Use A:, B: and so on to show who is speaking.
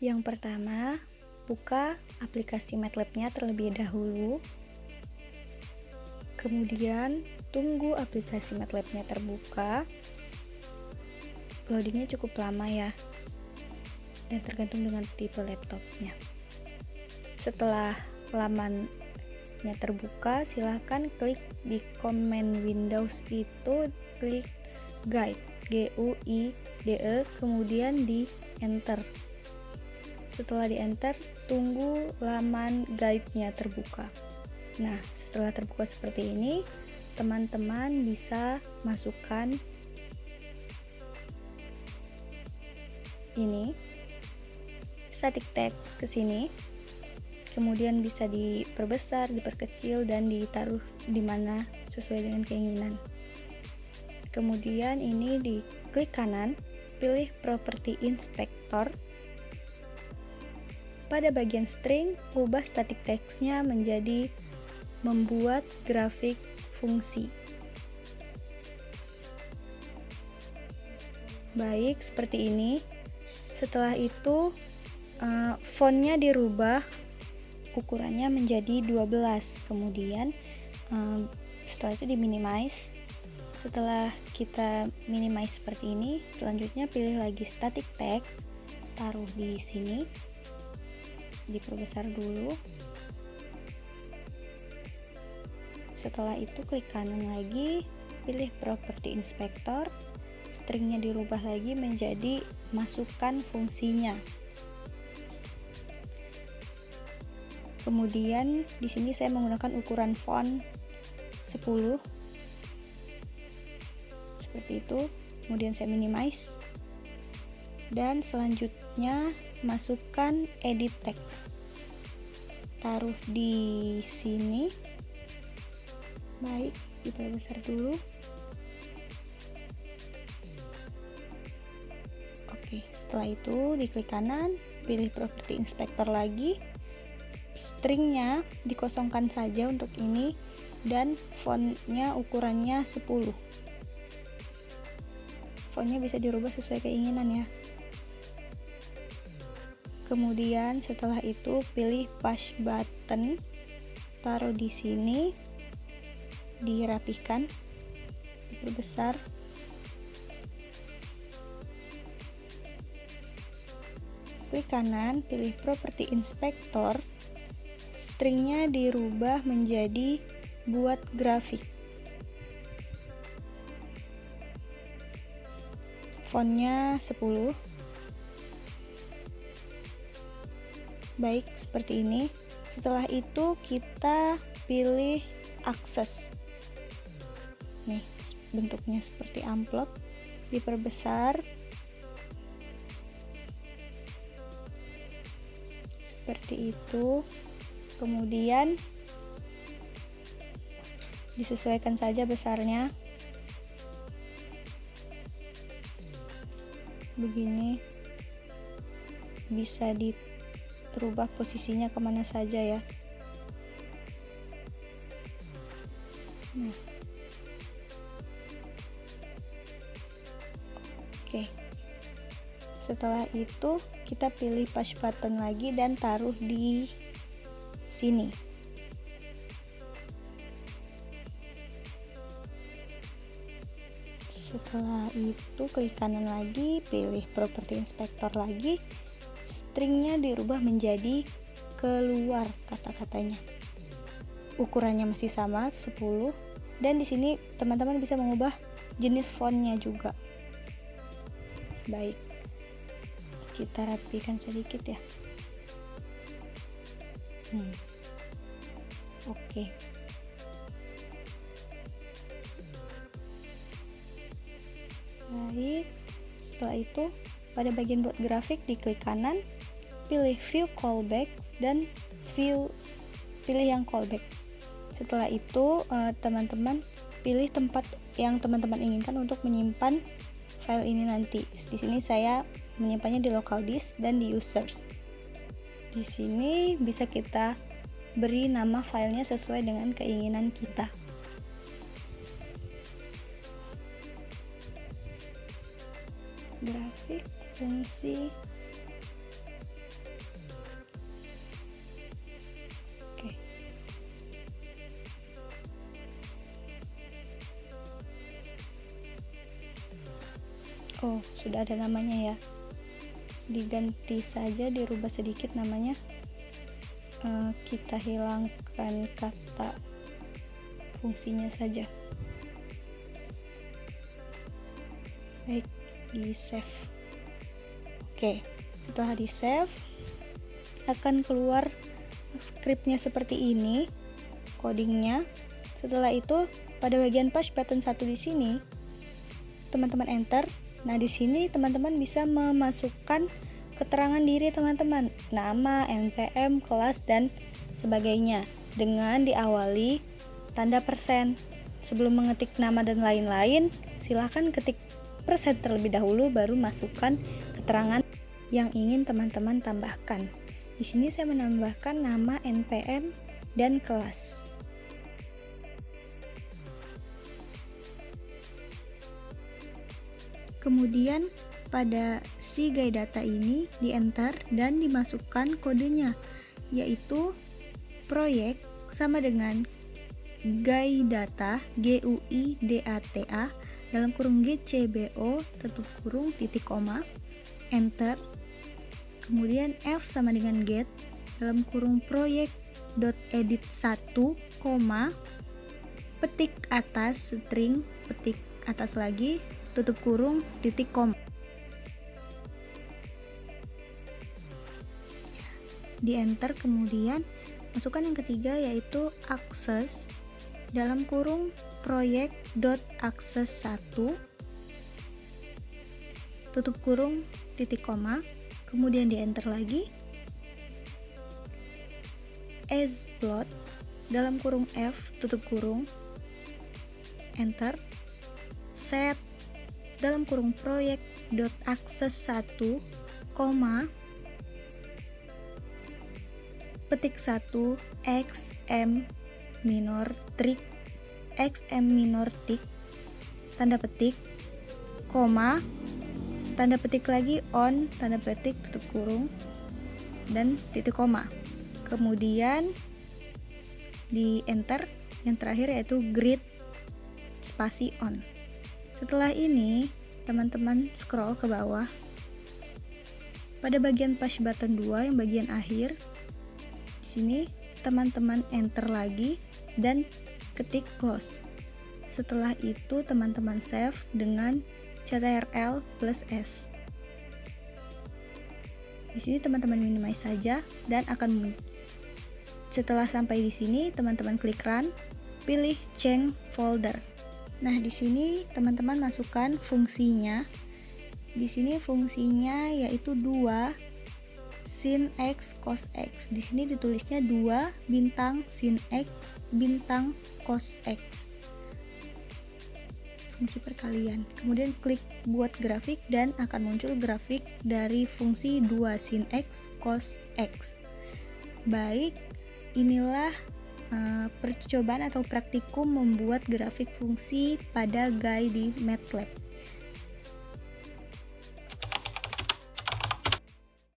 A: Yang pertama, buka aplikasi MATLAB-nya terlebih dahulu. Kemudian, tunggu aplikasi MATLAB-nya terbuka. Loadingnya cukup lama ya, dan tergantung dengan tipe laptopnya. Setelah halamannya terbuka, silahkan klik di command Windows itu, klik Guide, GUIDE, kemudian di enter. Setelah di enter, tunggu laman guide-nya terbuka. Nah, setelah terbuka seperti ini, teman-teman bisa masukkan ini static text ke sini. Kemudian bisa diperbesar, diperkecil, dan ditaruh di mana sesuai dengan keinginan. Kemudian ini di klik kanan, pilih Property Inspector. Pada bagian string, ubah static text-nya menjadi membuat grafik fungsi. Baik, seperti ini. Setelah itu, fontnya dirubah, ukurannya menjadi 12. Kemudian setelah itu di-minimize. Setelah kita minimize seperti ini, selanjutnya pilih lagi static text, taruh di sini, diperbesar dulu. Setelah itu klik kanan lagi, pilih Property Inspector, stringnya dirubah lagi menjadi masukkan fungsinya. Kemudian di sini saya menggunakan ukuran font 10 seperti itu. Kemudian saya minimize, dan selanjutnya masukkan edit text, taruh di sini. Baik, diperbesar dulu. Oke, setelah itu diklik kanan, pilih Property Inspector lagi, stringnya dikosongkan saja untuk ini, dan fontnya ukurannya 10. Fontnya bisa dirubah sesuai keinginan ya. Kemudian setelah itu pilih push button, taruh di sini, dirapihkan, diperbesar. Klik kanan, pilih Property Inspector, stringnya dirubah menjadi buat grafik. Fontnya 10. Baik, seperti ini. Setelah itu kita pilih akses. Nih, bentuknya seperti amplop, diperbesar. Seperti itu. Kemudian disesuaikan saja besarnya. Begini, bisa dirubah posisinya kemana saja ya. Nah. Oke. Setelah itu kita pilih push button lagi dan taruh di sini. Setelah itu klik kanan lagi, pilih Property Inspector lagi, stringnya dirubah menjadi keluar kata-katanya. Ukurannya masih sama 10, dan di sini teman-teman bisa mengubah jenis fontnya juga. Baik, kita rapikan sedikit ya. Oke. Baik, setelah itu pada bagian buat grafik diklik kanan, pilih view callbacks dan pilih yang callback. Setelah itu teman-teman pilih tempat yang teman-teman inginkan untuk menyimpan file ini nanti. Di sini saya menyimpannya di local disk dan di users. Di sini bisa kita beri nama filenya sesuai dengan keinginan kita. Grafik, fungsi, Oh, sudah ada namanya ya. Diganti saja, dirubah sedikit namanya. Kita hilangkan kata fungsinya saja. Baik, di save. Oke, setelah di save akan keluar scriptnya seperti ini, codingnya. Setelah itu pada bagian push button 1 di sini teman-teman enter. Nah, di sini teman-teman bisa memasukkan keterangan diri teman-teman, nama, NPM, kelas, dan sebagainya, dengan diawali tanda persen. Sebelum mengetik nama dan lain-lain, silahkan ketik persen terlebih dahulu, baru masukkan keterangan yang ingin teman-teman tambahkan. Di sini saya menambahkan nama, NPM, dan kelas. Kemudian pada si guide data ini di enter dan dimasukkan kodenya, yaitu proyek sama dengan guide data GUIDATA dalam kurung GCBO tutup kurung titik koma, enter. Kemudian F sama dengan get dalam kurung proyek.edit 1, petik atas string, petik atas lagi, tutup kurung, titik koma. Di enter, kemudian masukkan yang ketiga yaitu akses dalam kurung proyek.akses 1, tutup kurung, titik koma, kemudian di enter lagi. As plot dalam kurung F, tutup kurung, enter. Set dalam kurung proyek.akses 1, petik 1 xm minor trik tanda petik, koma, tanda petik lagi on, tanda petik tutup kurung, dan titik koma. Kemudian di enter yang terakhir yaitu grid spasi on. Setelah ini, teman-teman scroll ke bawah. Pada bagian push button 2 yang bagian akhir, di sini teman-teman enter lagi dan ketik close. Setelah itu teman-teman save dengan Ctrl+S. Di sini teman-teman minimize saja dan setelah sampai di sini teman-teman klik run, pilih change folder. Nah, di sini teman-teman masukkan fungsinya. Di sini fungsinya yaitu 2 sin x cos x. Di sini ditulisnya 2 bintang sin x bintang cos x. Fungsi perkalian. Kemudian klik buat grafik dan akan muncul grafik dari fungsi 2 sin x cos x. Baik, inilah percobaan atau praktikum membuat grafik fungsi pada GUI di MATLAB.